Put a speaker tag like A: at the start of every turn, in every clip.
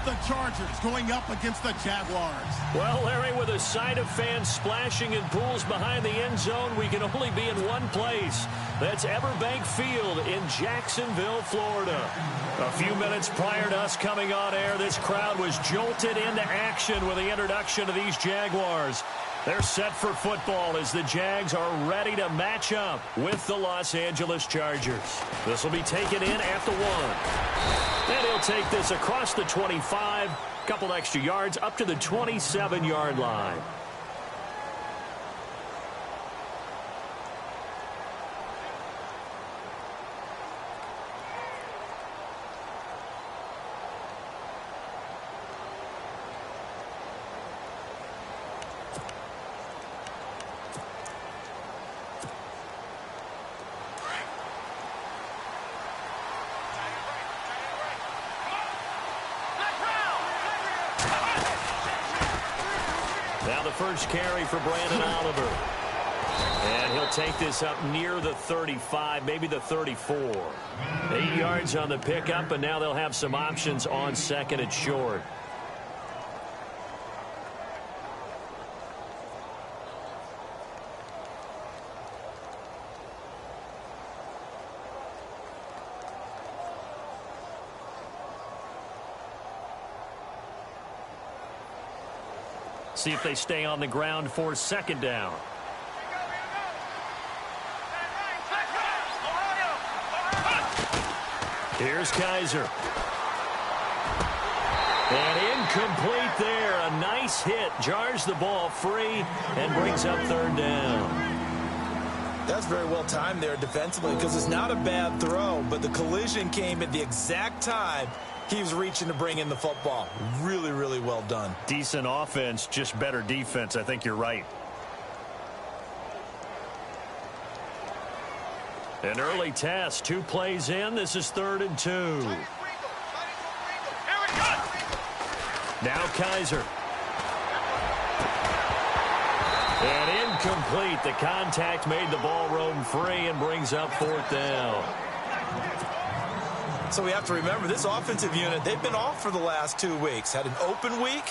A: the Chargers going up against the Jaguars.
B: Well, Larry, with a side of fans splashing in pools behind the end zone, we can only be in one place. That's Everbank Field in Jacksonville, Florida. A few minutes prior to us coming on air, this crowd was jolted into action with the introduction of these Jaguars. They're set for football as the Jags are ready to match up with the Los Angeles Chargers. This will be taken in at the 1. And he'll take this across the 25, couple extra yards up to the 27-yard line. Now the first carry for Brandon Oliver. And he'll take this up near the 35, maybe the 34. 8 yards on the pickup, and now they'll have some options on second and short. See if they stay on the ground for second down. Here's Kaiser. And incomplete there. A nice hit. Jars the ball free and brings up third down.
C: That's very well timed there defensively because it's not a bad throw, but the collision came at the exact time he was reaching to bring in the football. Really, really well done.
B: Decent offense, just better defense. I think you're right. An early test. 2 plays in. This is 3rd and 2. Now Kaiser. And incomplete. The contact made the ball roam free and brings up 4th down.
C: So we have to remember this offensive unit, they've been off for the last 2 weeks. Had an open week,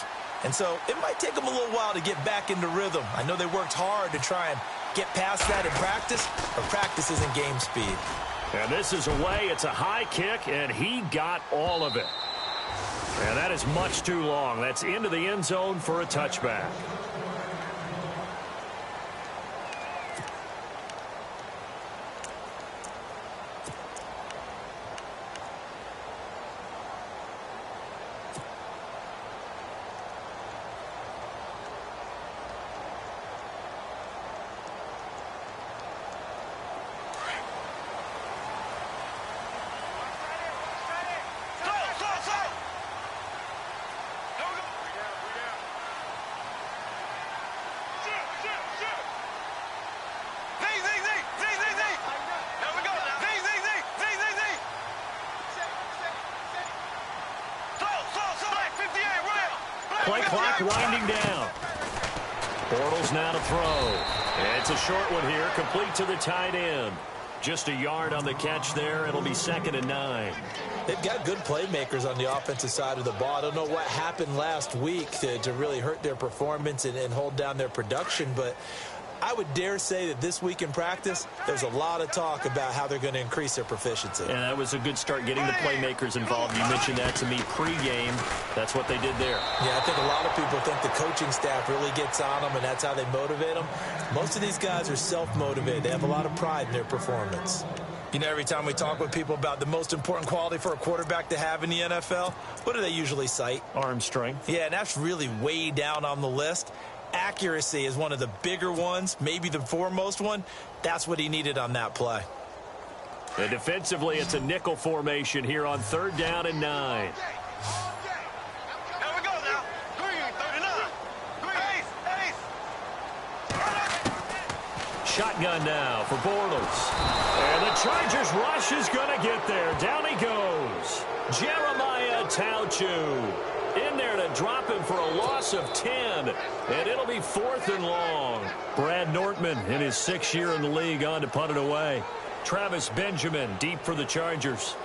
C: and so it might take them a little while to get back into rhythm. I know they worked hard to try and get past that in practice, but practice isn't game speed.
B: And this is away. It's a high kick, and he got all of it. And that is much too long. That's into the end zone for a touchback. Play clock winding down. Bortles now to throw. And it's a short one here, complete to the tight end. Just a yard on the catch there. It'll be 2nd and 9.
C: They've got good playmakers on the offensive side of the ball. I don't know what happened last week to really hurt their performance and hold down their production, but I would dare say that this week in practice, there's a lot of talk about how they're going to increase their proficiency.
B: And that was a good start getting the playmakers involved. You mentioned that to me pregame. That's what they did there.
C: Yeah, I think a lot of people think the coaching staff really gets on them, and that's how they motivate them. Most of these guys are self-motivated. They have a lot of pride in their performance. You know, every time we talk with people about the most important quality for a quarterback to have in the NFL, what do they usually cite?
B: Arm strength.
C: Yeah, and that's really way down on the list. Accuracy is one of the bigger ones, maybe the foremost one. That's what he needed on that play.
B: And defensively, it's a nickel formation here on 3rd down and 9. Shotgun now for Bortles. And the Chargers rush is going to get there. Down he goes. Jeremiah Tauchu in there to drop him for a loss of 10. And it'll be 4th and long. Brad Nortman in his 6th year in the league on to punt it away. Travis Benjamin deep for the Chargers.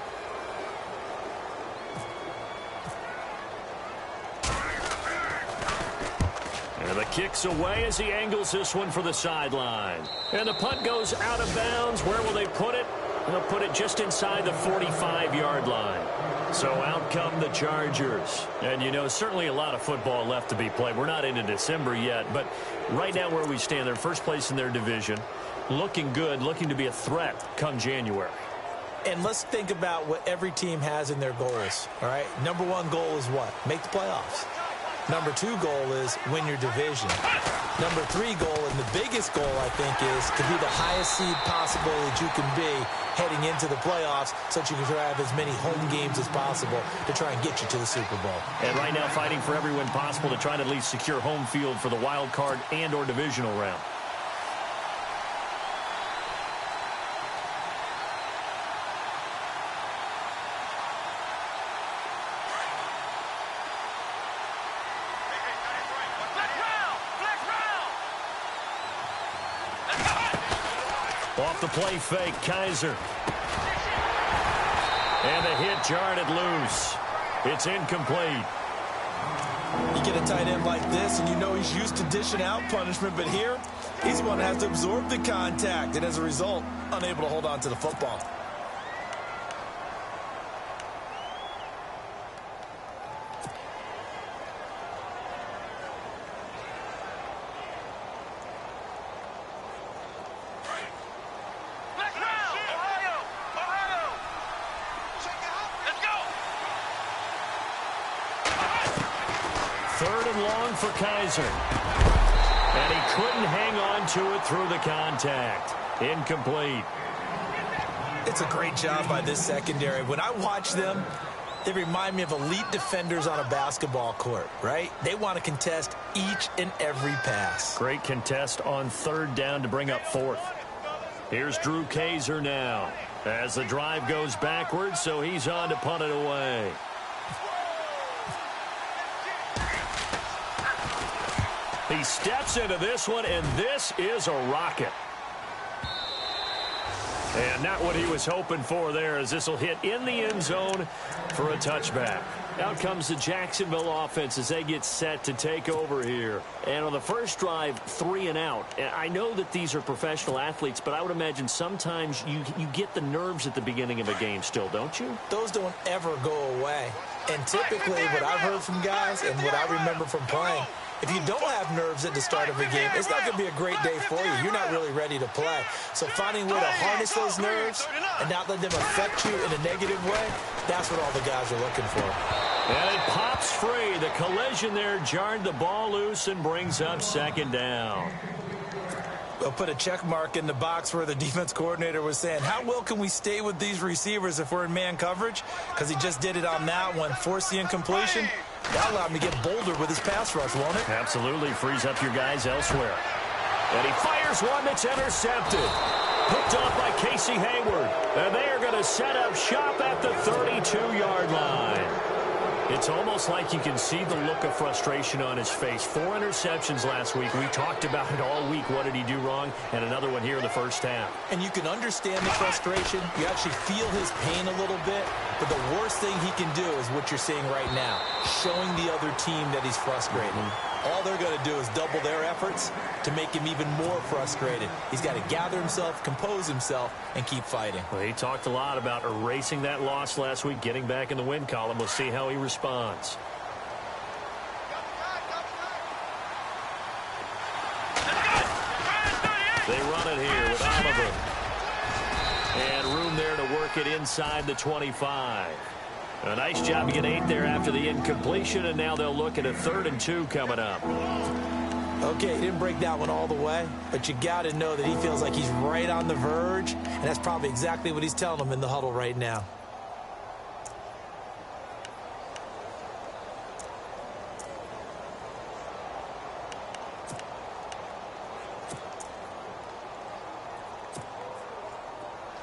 B: And the kick's away as he angles this one for the sideline. And the punt goes out of bounds. Where will they put it? They'll put it just inside the 45-yard line. So out come the Chargers. And, you know, certainly a lot of football left to be played. We're not into December yet, but right now where we stand, they're first place in their division. Looking good, looking to be a threat come January.
C: And let's think about what every team has in their goals, all right? Number one goal is what? Make the playoffs. Number two goal is win your division. Number three goal, and the biggest goal, I think, is to be the highest seed possible that you can be heading into the playoffs so that you can have as many home games as possible to try and get you to the Super Bowl.
B: And right now fighting for every win possible to try to at least secure home field for the wild card and or divisional round. Off the play fake, Kaiser. And the hit jarred it loose. It's incomplete.
C: You get a tight end like this, and you know he's used to dishing out punishment, but here, he's the one that has to absorb the contact, and as a result, unable to hold on to the football.
B: Third and long for Kaiser. And he couldn't hang on to it through the contact. Incomplete.
C: It's a great job by this secondary. When I watch them, they remind me of elite defenders on a basketball court, right? They want to contest each and every pass.
B: Great contest on third down to bring up fourth. Here's Drew Kaiser now as the drive goes backwards, so he's on to punt it away. He steps into this one, and this is a rocket. And not what he was hoping for there, as this will hit in the end zone for a touchback. Out comes the Jacksonville offense as they get set to take over here. And on the first drive, 3 and out. And I know that these are professional athletes, but I would imagine sometimes you get the nerves at the beginning of a game still, don't you?
C: Those don't ever go away. And typically what I've heard from guys and what I remember from playing, if you don't have nerves at the start of a game, it's not going to be a great day for you. You're not really ready to play. So finding a way to harness those nerves and not let them affect you in a negative way, that's what all the guys are looking for.
B: And it pops free. The collision there jarred the ball loose and brings up second down.
C: We'll put a check mark in the box where the defense coordinator was saying, how well can we stay with these receivers if we're in man coverage? Because he just did it on that one, forced the incompletion. That allowed him to get bolder with his pass rush, won't it?
B: Absolutely. Frees up your guys elsewhere. And he fires one that's intercepted. Picked off by Casey Hayward. And they are going to set up shop at the 32-yard line. It's almost like you can see the look of frustration on his face. 4 interceptions last week. We talked about it all week. What did he do wrong? And another one here in the first half.
C: And you can understand the frustration. You actually feel his pain a little bit. But the worst thing he can do is what you're seeing right now, showing the other team that he's frustrated. All they're going to do is double their efforts to make him even more frustrated. He's got to gather himself, compose himself, and keep fighting.
B: Well, he talked a lot about erasing that loss last week, getting back in the win column. We'll see how he responds. They run it here with Oliver. And room there to work it inside the 25. A nice job to get 8 there after the incompletion, and now they'll look at a 3rd and 2 coming up.
C: Okay, he didn't break that one all the way, but you got to know that he feels like he's right on the verge, and that's probably exactly what he's telling them in the huddle right now.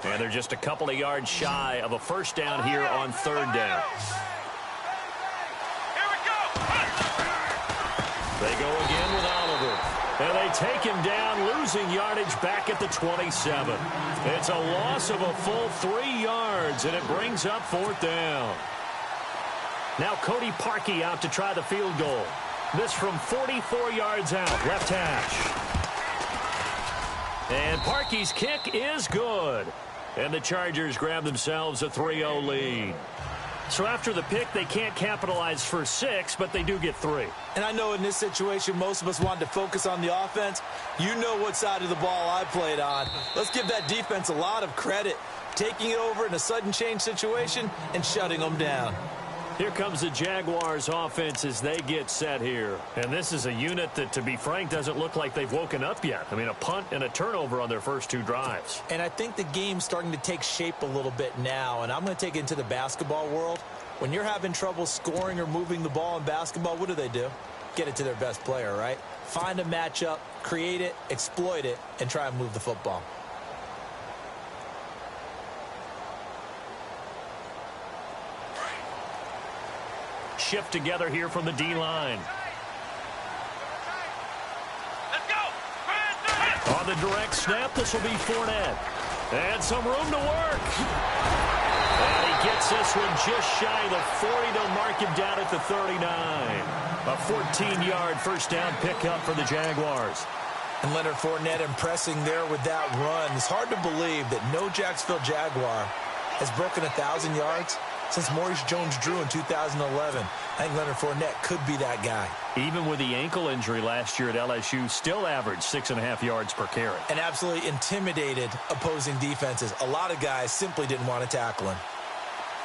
B: And they're just a couple of yards shy of a first down here on 3rd down.
A: Here we go.
B: They go again with Oliver. And they take him down, losing yardage back at the 27. It's a loss of a full 3 yards, and it brings up 4th down. Now Cody Parkey out to try the field goal. This from 44 yards out, left hash. And Parkey's kick is good. And the Chargers grab themselves a 3-0 lead. So after the pick, they can't capitalize for 6, but they do get 3.
C: And I know in this situation, most of us wanted to focus on the offense. You know what side of the ball I played on. Let's give that defense a lot of credit, taking it over in a sudden change situation and shutting them down.
B: Here comes the Jaguars offense as they get set here. And this is a unit that, to be frank, doesn't look like they've woken up yet. I mean, a punt and a turnover on their first 2 drives.
C: And I think the game's starting to take shape a little bit now. And I'm going to take it into the basketball world. When you're having trouble scoring or moving the ball in basketball, what do? Get it to their best player, right? Find a matchup, create it, exploit it, and try and move the football.
B: Shift together here from the D-line.
D: Let's go.
B: On the direct snap, this will be Fournette. And some room to work. And he gets this one just shy of the 40. They'll mark him down at the 39. A 14-yard first down pickup for the Jaguars.
C: And Leonard Fournette impressing there with that run. It's hard to believe that no Jacksonville Jaguar has broken 1,000 yards since Maurice Jones-Drew in 2011. I think Leonard Fournette could be that guy.
B: Even with the ankle injury last year at LSU, still averaged 6.5 yards per carry.
C: And absolutely intimidated opposing defenses. A lot of guys simply didn't want to tackle him.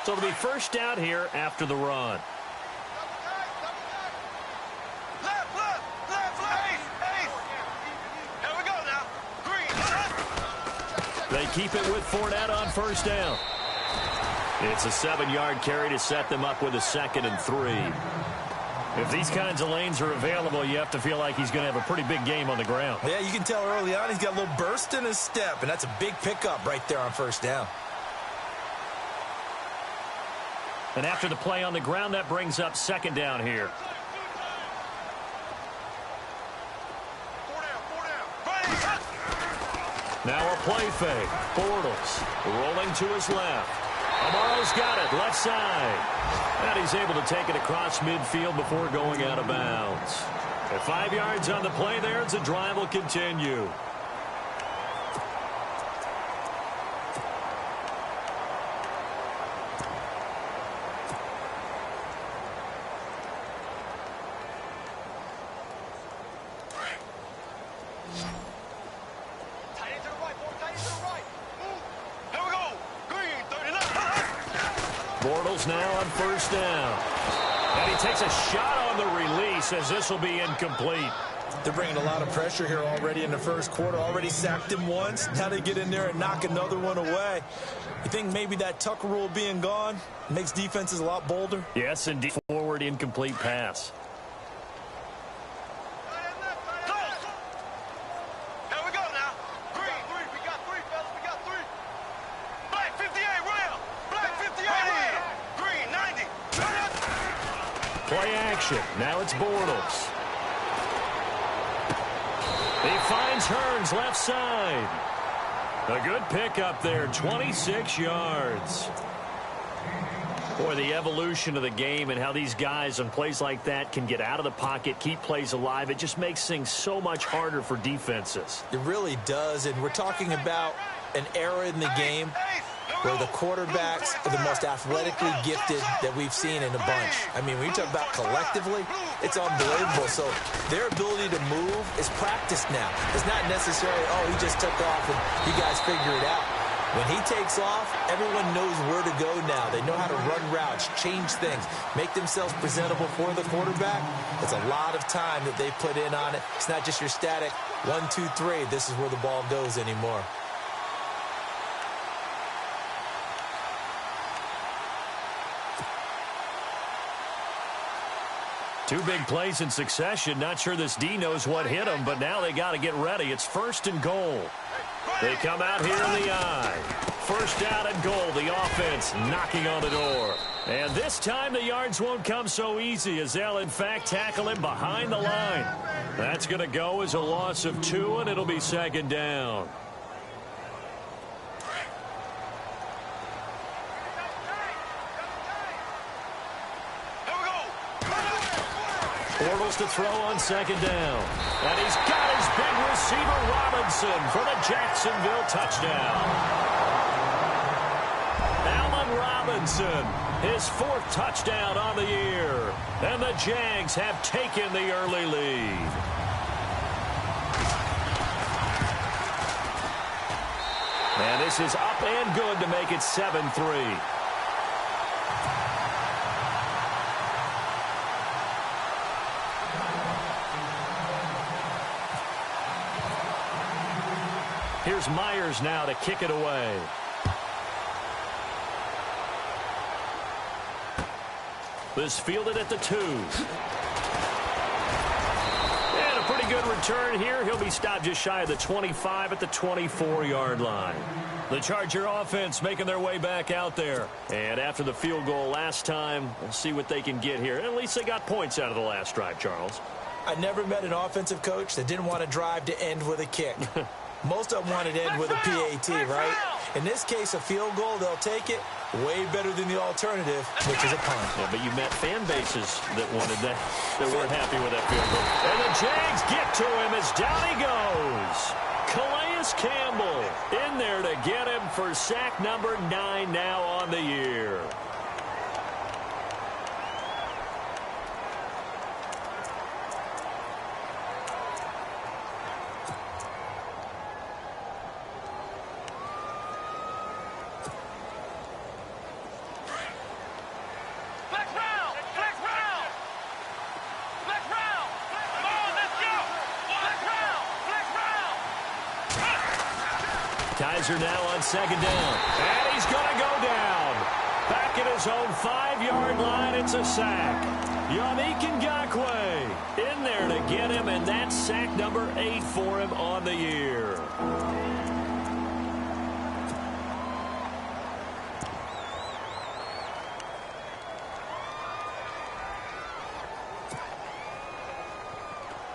B: So it'll be first down here after the run.
D: Here we go now. Green.
B: They keep it with Fournette on first down. It's a 7-yard carry to set them up with a 2nd and 3. If these kinds of lanes are available, you have to feel like he's going to have a pretty big game on the ground.
C: Yeah, you can tell early on he's got a little burst in his step, and that's a big pickup right there on first down.
B: And after the play on the ground, that brings up 2nd down here. Now a play fake. Bortles rolling to his left. Amaro's got it, left side. And he's able to take it across midfield before going out of bounds. At 5 yards on the play there, the drive will continue. Bortles now on first down. And he takes a shot on the release as this will be incomplete.
C: They're bringing a lot of pressure here already in the first quarter. Already sacked him once. Now they get in there and knock another one away. You think maybe that Tucker rule being gone makes defenses a lot bolder?
B: Yes, indeed. Forward incomplete pass. Play action. Now it's Bortles. He finds Hearns left side. A good pickup there, 26 yards. Boy, the evolution of the game and how these guys on plays like that can get out of the pocket, keep plays alive, it just makes things so much harder for defenses.
C: It really does, and we're talking about an era in the game where the quarterbacks are the most athletically gifted that we've seen in a bunch. I mean, when you talk about collectively, it's unbelievable. So their ability to move is practiced now. It's not necessarily, oh, he just took off and you guys figure it out. When he takes off, everyone knows where to go now. They know how to run routes, change things, make themselves presentable for the quarterback. It's a lot of time that they put in on it. It's not just your static 1, 2, 3. This is where the ball goes anymore.
B: Two big plays in succession. Not sure this D knows what hit him, but now they got to get ready. It's 1st and goal. They come out here in the eye. First down and goal. The offense knocking on the door. And this time the yards won't come so easy as they'll, in fact, tackle him behind the line. That's going to go as a loss of 2, and it'll be 2nd down. Bortles to throw on second down. And he's got his big receiver, Robinson, for the Jacksonville touchdown. Allen Robinson, his 4th touchdown on the year. And the Jags have taken the early lead. And this is up and good to make it 7-3. Here's Myers now to kick it away. This fielded at the 2. And a pretty good return here. He'll be stopped just shy of the 25 at the 24-yard line. The Charger offense making their way back out there. And after the field goal last time, we'll see what they can get here. At least they got points out of the last drive, Charles.
C: I never met an offensive coach that didn't want to drive to end with a kick. Most of them want to end with a PAT, right? In this case, a field goal, they'll take it. Way better than the alternative, which is a punt.
B: Yeah, but you met fan bases that wanted that weren't happy with that field goal. And the Jags get to him as down he goes. Calais Campbell in there to get him for sack number 9 now on the year. Kaiser now on second down. And he's going to go down. Back at his own 5-yard line, it's a sack. Yannick Ngakoue in there to get him, and that's sack number 8 for him on the year.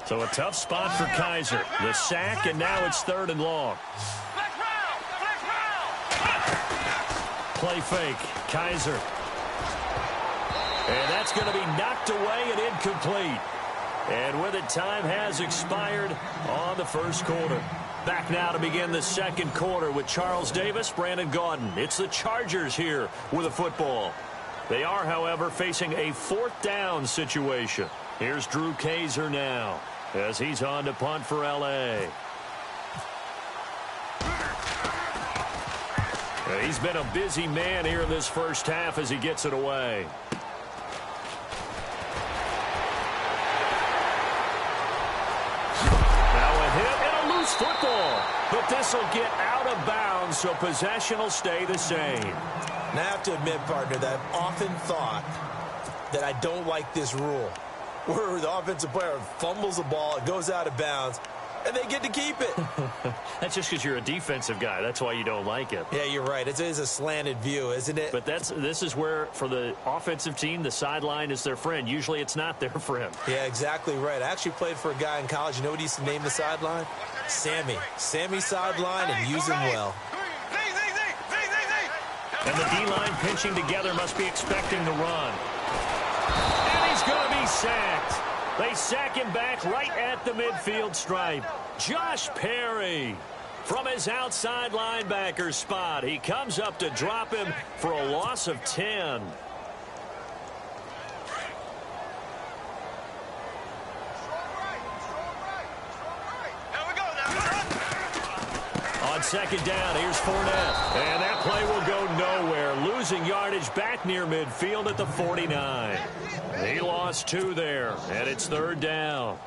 B: So a tough spot for Kaiser. The sack, and now it's 3rd and long. Play fake. Kaiser. And that's going to be knocked away and incomplete. And with it, time has expired on the first quarter. Back now to begin the second quarter with Charles Davis, Brandon Gaudin. It's the Chargers here with a football. They are, however, facing a 4th down situation. Here's Drew Kaiser now as he's on to punt for L.A. He's been a busy man here in this first half as he gets it away. Now a hit and a loose football. But this will get out of bounds, so possession will stay the same.
C: Now I have to admit, partner, that I've often thought that I don't like this rule, where the offensive player fumbles the ball, it goes out of bounds, and they get to keep it.
B: That's just because you're a defensive guy. That's why you don't like it.
C: Yeah, you're right. It is a slanted view, isn't it?
B: But this is where, for the offensive team, the sideline is their friend. Usually it's not their friend.
C: Yeah, exactly right. I actually played for a guy in college. You know what he used to name the sideline? Sammy. Sammy sideline, and use him well.
B: And the D-line pinching together must be expecting the run. And he's going to be sacked. They sack him back right at the midfield stripe. Josh Perry from his outside linebacker spot. He comes up to drop him for a loss of 10. On second down, here's Fournette. And that play will go nowhere. Losing yardage back near midfield at the 49. He lost 2 there, and it's 3rd down.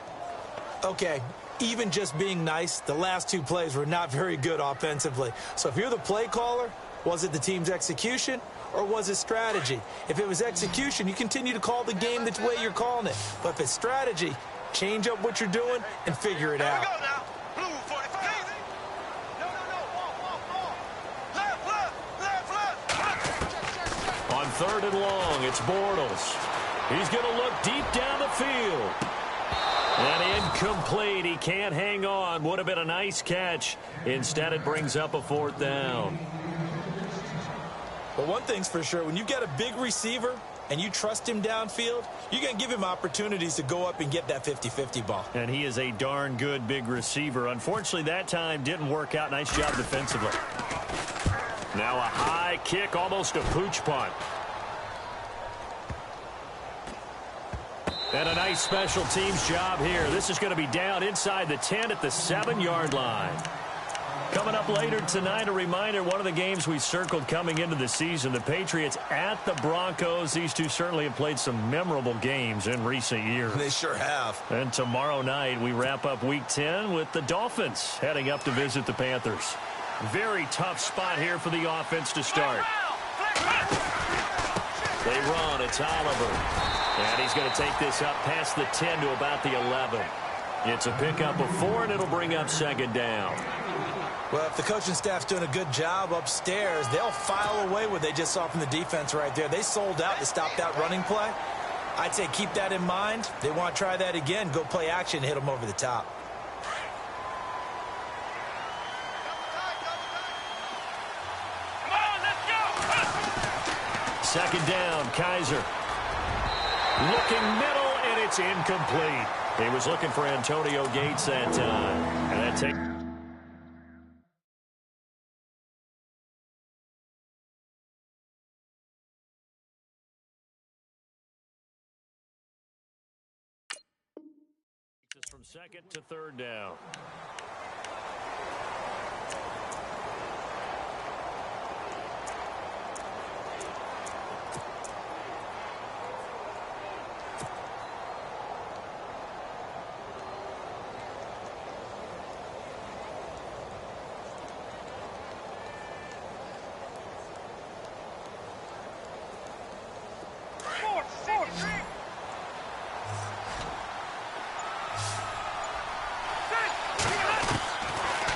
C: Okay, even just being nice, the last 2 plays were not very good offensively. So if you're the play caller, was it the team's execution or was it strategy? If it was execution, you continue to call the game the way you're calling it. But if it's strategy, change up what you're doing and figure it out.
B: On 3rd and long, it's Bortles. He's going to look deep down the field. And incomplete. He can't hang on. Would have been a nice catch. Instead, it brings up a 4th down.
C: But one thing's for sure, when you get a big receiver and you trust him downfield, you're going to give him opportunities to go up and get that 50-50 ball.
B: And he is a darn good big receiver. Unfortunately, that time didn't work out. Nice job defensively. Now a high kick, almost a pooch punt. And a nice special teams job here. This is going to be down inside the 10 at the 7-yard line. Coming up later tonight, a reminder, one of the games we circled coming into the season, the Patriots at the Broncos. These two certainly have played some memorable games in recent years.
C: They sure have.
B: And tomorrow night, we wrap up Week 10 with the Dolphins heading up to visit the Panthers. Very tough spot here for the offense to start. They run. It's Oliver. And he's going to take this up past the 10 to about the 11. It's a pickup of 4, and it'll bring up 2nd down.
C: Well, if the coaching staff's doing a good job upstairs, they'll file away what they just saw from the defense right there. They sold out to stop that running play. I'd say keep that in mind. They want to try that again. Go play action, hit them over the top.
D: Come on, let's go.
B: 2nd down, Kaiser. Looking middle, and it's incomplete. He was looking for Antonio Gates that time. And that takes... from 2nd to 3rd down.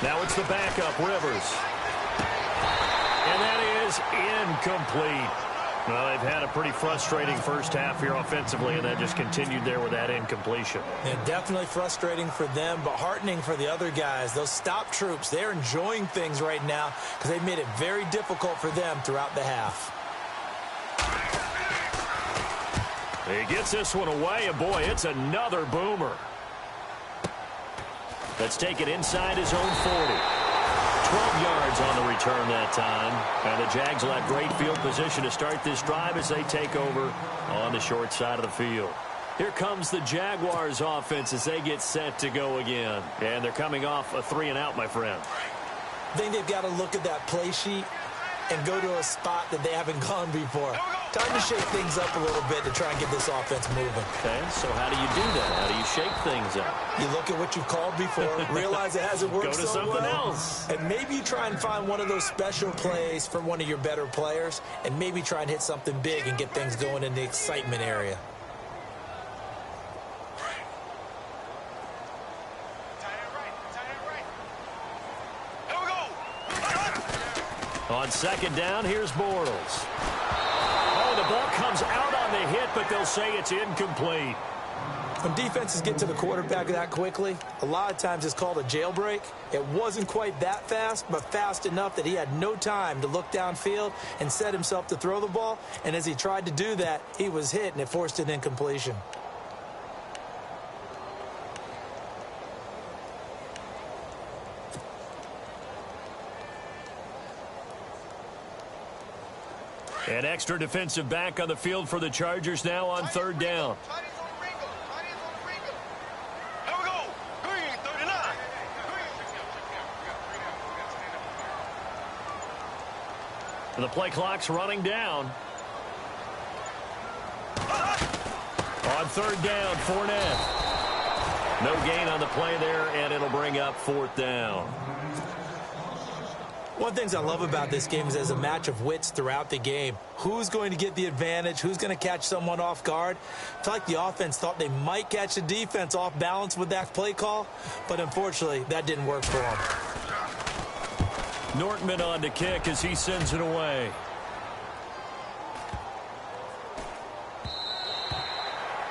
B: Now it's the backup, Rivers. And that is incomplete. Well, they've had a pretty frustrating first half here offensively, and that just continued there with that incompletion.
C: Yeah, definitely frustrating for them, but heartening for the other guys. Those stop troops, they're enjoying things right now because they've made it very difficult for them throughout the half.
B: He gets this one away, and boy, it's another boomer. Let's take it inside his own 40. 12 yards on the return that time. And the Jags will have great field position to start this drive as they take over on the short side of the field. Here comes the Jaguars offense as they get set to go again. And they're coming off a 3-and-out, my friend.
C: I think they've got to look at that play sheet and go to a spot that they haven't gone before. Time to shake things up a little bit to try and get this offense moving.
B: Okay, so how do you do that? How do you shake things up?
C: You look at what you've called before, realize it hasn't worked
B: so well. Go to something else.
C: And maybe you try and find one of those special plays from one of your better players, and maybe try and hit something big and get things going in the excitement area.
B: On 2nd down, here's Bortles. Oh, the ball comes out on the hit, but they'll say it's incomplete.
C: When defenses get to the quarterback that quickly, a lot of times it's called a jailbreak. It wasn't quite that fast, but fast enough that he had no time to look downfield and set himself to throw the ball. And as he tried to do that, he was hit, and it forced an incompletion.
B: An extra defensive back on the field for the Chargers now on 3rd down.
D: Here we go. Green, 39.
B: The play clock's running down. On 3rd down, Fournette. No gain on the play there, and it'll bring up 4th down.
C: One of the things I love about this game is there's a match of wits throughout the game. Who's going to get the advantage? Who's going to catch someone off guard? I feel like the offense thought they might catch the defense off balance with that play call, but unfortunately, that didn't work for them.
B: Nortman on to kick as he sends it away.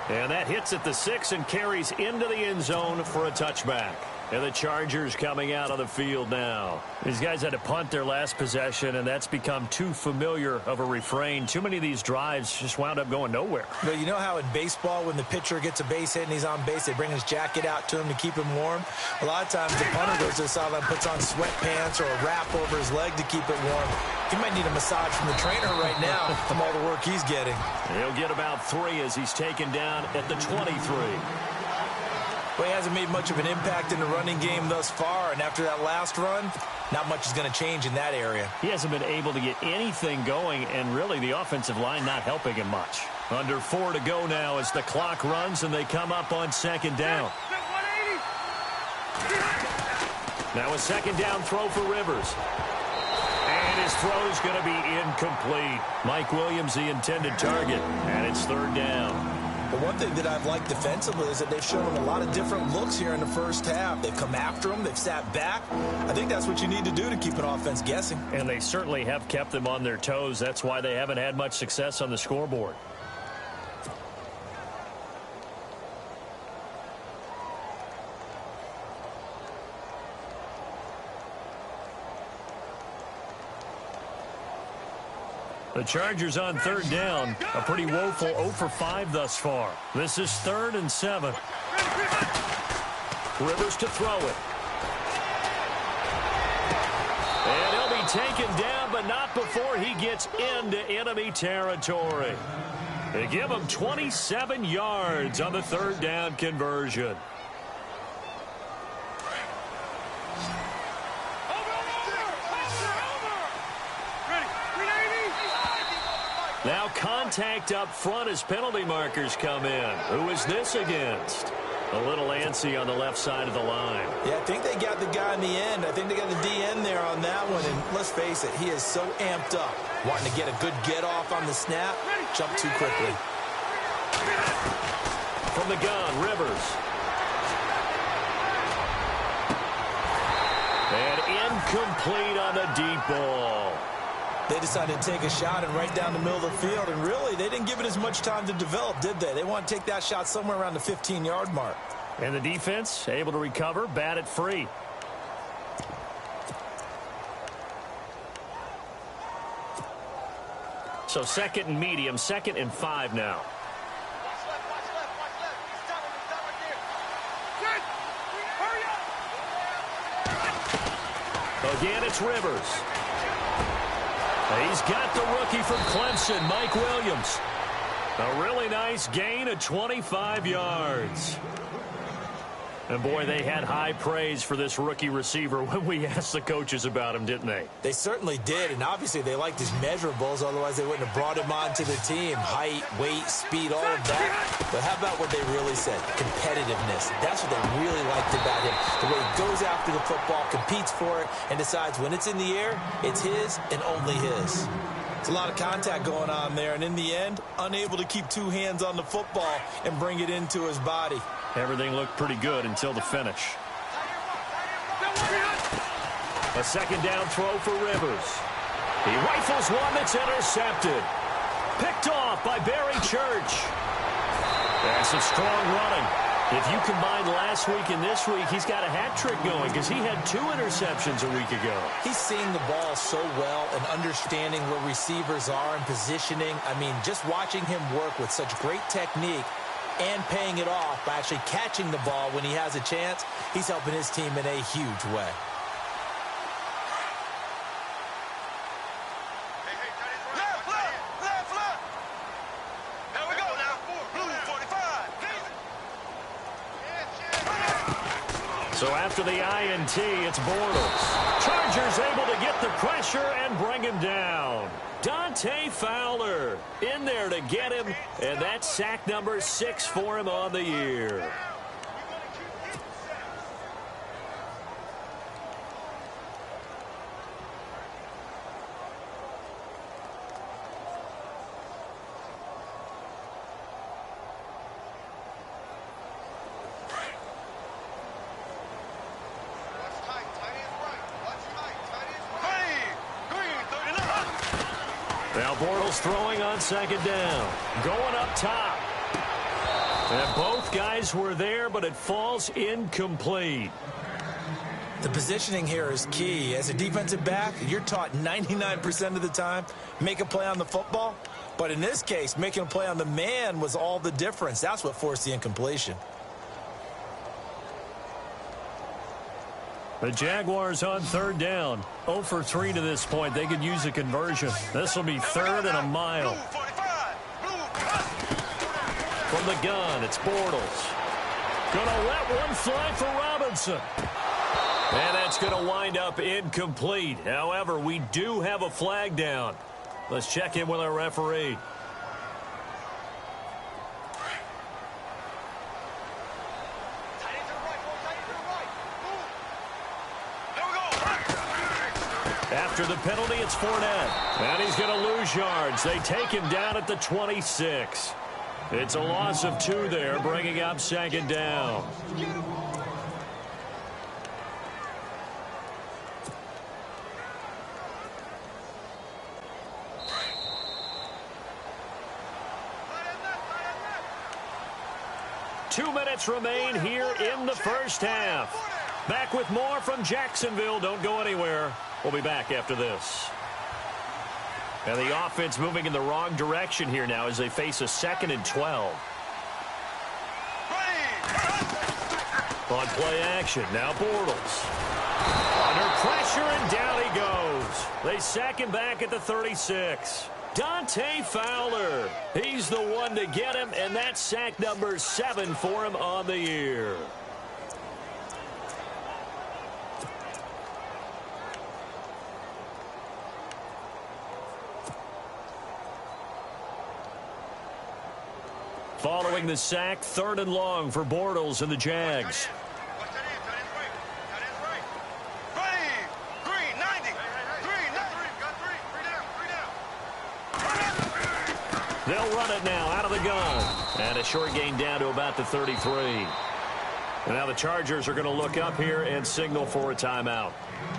B: And that hits at the 6 and carries into the end zone for a touchback. And the Chargers coming out on the field now. These guys had to punt their last possession, and that's become too familiar of a refrain. Too many of these drives just wound up going nowhere.
C: But you know how in baseball, when the pitcher gets a base hit and he's on base, they bring his jacket out to him to keep him warm? A lot of times the punter goes to the sideline, puts on sweatpants or a wrap over his leg to keep it warm. He might need a massage from the trainer right now from all the work he's getting.
B: He'll get about 3 as he's taken down at the 23.
C: Well, he hasn't made much of an impact in the running game thus far, and after that last run, not much is going to change in that area.
B: He hasn't been able to get anything going, and really the offensive line not helping him much. Under 4 to go now as the clock runs and they come up on second down. Now a second down throw for Rivers. And his throw is going to be incomplete. Mike Williams, the intended target, and it's third down.
C: But one thing that I've liked defensively is that they've shown him a lot of different looks here in the first half. They've come after him. They've sat back. I think that's what you need to do to keep an offense guessing.
B: And they certainly have kept them on their toes. That's why they haven't had much success on the scoreboard. The Chargers on third down, a pretty woeful 0 for 5 thus far. This is 3rd and 7. Rivers to throw it. And he'll be taken down, but not before he gets into enemy territory. They give him 27 yards on the third down conversion. Now contact up front as penalty markers come in. Who is this against? A little antsy on the left side of the line.
C: Yeah, I think they got the guy in the end. I think they got the DN there on that one. And let's face it, he is so amped up. Wanting to get a good get off on the snap. Jump too quickly.
B: From the gun, Rivers. And incomplete on the deep ball.
C: They decided to take a shot and right down the middle of the field, and really, they didn't give it as much time to develop, did they? They want to take that shot somewhere around the 15-yard mark.
B: And the defense able to recover, bat it free. So 2nd and medium, 2nd and 5 now. Again, it's Rivers. He's got the rookie from Clemson, Mike Williams. A really nice gain of 25 yards. And, boy, they had high praise for this rookie receiver when we asked the coaches about him, didn't they?
C: They certainly did, and obviously they liked his measurables. Otherwise, they wouldn't have brought him onto the team. Height, weight, speed, all of that. But how about what they really said? Competitiveness. That's what they really liked about him. The way he goes after the football, competes for it, and decides when it's in the air, it's his and only his. It's a lot of contact going on there, and in the end, unable to keep 2 hands on the football and bring it into his body.
B: Everything looked pretty good until the finish. A second down throw for Rivers. He rifles one that's intercepted. Picked off by Barry Church. That's some strong running. If you combine last week and this week, he's got a hat trick going because he had 2 interceptions a week ago.
C: He's seeing the ball so well and understanding where receivers are and positioning. I mean, just watching him work with such great technique and paying it off by actually catching the ball when he has a chance, he's helping his team in a huge way.
B: So after the INT, it's Bortles. Chargers able to get the pressure and bring him down. Dante Fowler in there to get him, and that's sack number 6 for him on the year. Now Bortles throwing on second down. Going up top. And both guys were there, but it falls incomplete.
C: The positioning here is key. As a defensive back, you're taught 99% of the time, make a play on the football. But in this case, making a play on the man was all the difference. That's what forced the incompletion.
B: The Jaguars on third down. 0 for 3 to this point. They could use a conversion. This will be 3rd and a mile. From the gun, it's Bortles. Gonna let one fly for Robinson. And that's going to wind up incomplete. However, we do have a flag down. Let's check in with our referee. After the penalty, it's Fournette. And he's going to lose yards. They take him down at the 26. It's a loss of 2 there, bringing up 2nd down. Two minutes remain here in the first half. Back with more from Jacksonville. Don't go anywhere. We'll be back after this. And the offense moving in the wrong direction here now as they face a 2nd and 12. On play action, now Bortles. Under pressure, and down he goes. They sack him back at the 36. Dante Fowler. He's the one to get him, and that's sack number 7 for him on the year. Following the sack, 3rd and long for Bortles and the Jags. They'll run it now out of the gun. And a short gain down to about the 33. And now the Chargers are going to look up here and signal for a timeout.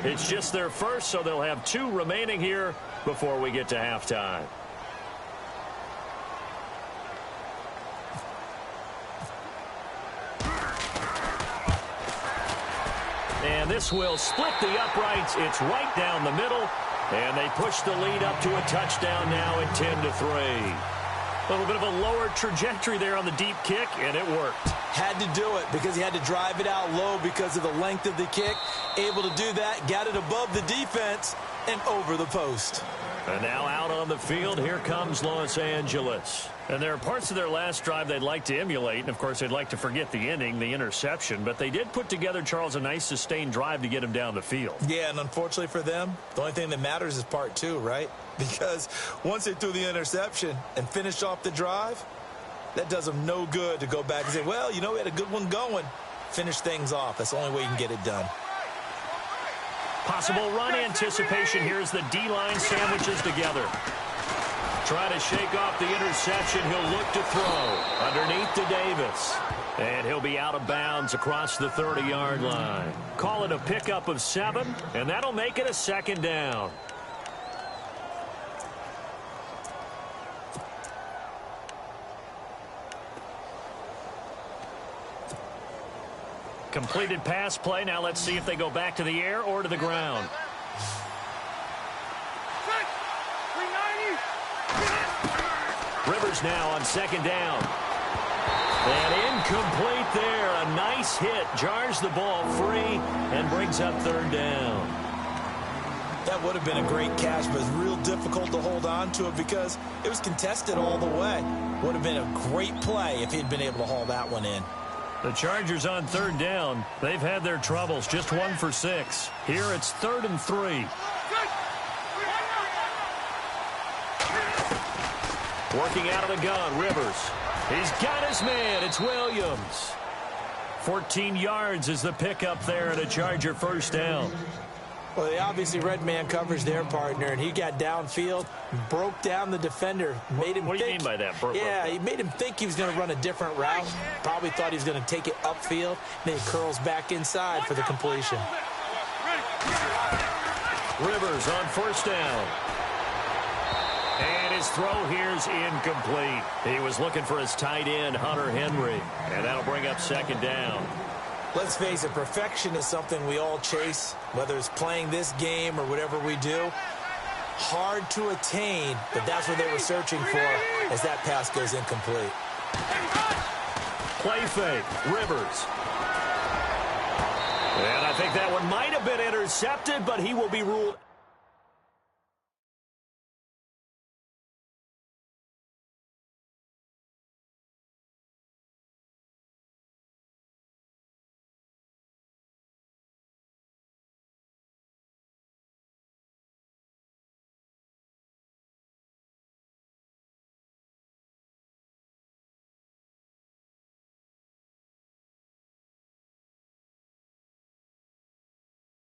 B: It's just their first, so they'll have 2 remaining here before we get to halftime. And this will split the uprights. It's right down the middle. And they push the lead up to a touchdown now at 10-3. A little bit of a lower trajectory there on the deep kick, and it worked.
C: Had to do it because he had to drive it out low because of the length of the kick. Able to do that, got it above the defense and over the post.
B: And now out on the field, here comes Los Angeles. And there are parts of their last drive they'd like to emulate. And, of course, they'd like to forget the ending, the interception. But they did put together, Charles, a nice sustained drive to get him down the field.
C: Yeah, and unfortunately for them, the only thing that matters is part 2, right? Because once they threw the interception and finished off the drive, that does them no good to go back and say, well, you know, we had a good one going. Finish things off. That's the only way you can get it done.
B: Possible run anticipation here as the D-line sandwiches together. Trying to shake off the interception. He'll look to throw underneath to Davis. And he'll be out of bounds across the 30-yard line. Call it a pickup of 7, and that'll make it a 2nd down. Completed pass play. Now let's see if they go back to the air or to the ground. Rivers now on 2nd down. And incomplete there. A nice hit. Jars the ball free and brings up 3rd down.
C: That would have been a great catch, but it's real difficult to hold on to it because it was contested all the way. Would have been a great play if he'd been able to haul that one in.
B: The Chargers on 3rd down. They've had their troubles. Just 1 for 6. Here it's 3rd and 3. Working out of the gun, Rivers. He's got his man. It's Williams. 14 yards is the pickup there and a Charger 1st down.
C: Well, they obviously read man coverage their partner, and he got downfield, broke down the defender, made him
B: What do you mean by that?
C: Yeah, he made him think he was going to run a different route. Probably thought he was going to take it upfield. Then he curls back inside for the completion.
B: Rivers on 1st down. And his throw here's incomplete. He was looking for his tight end, Hunter Henry. And that'll bring up 2nd down.
C: Let's face it, perfection is something we all chase, whether it's playing this game or whatever we do. Hard to attain, but that's what they were searching for as that pass goes incomplete.
B: Play fake, Rivers. And I think that one might have been intercepted, but he will be ruled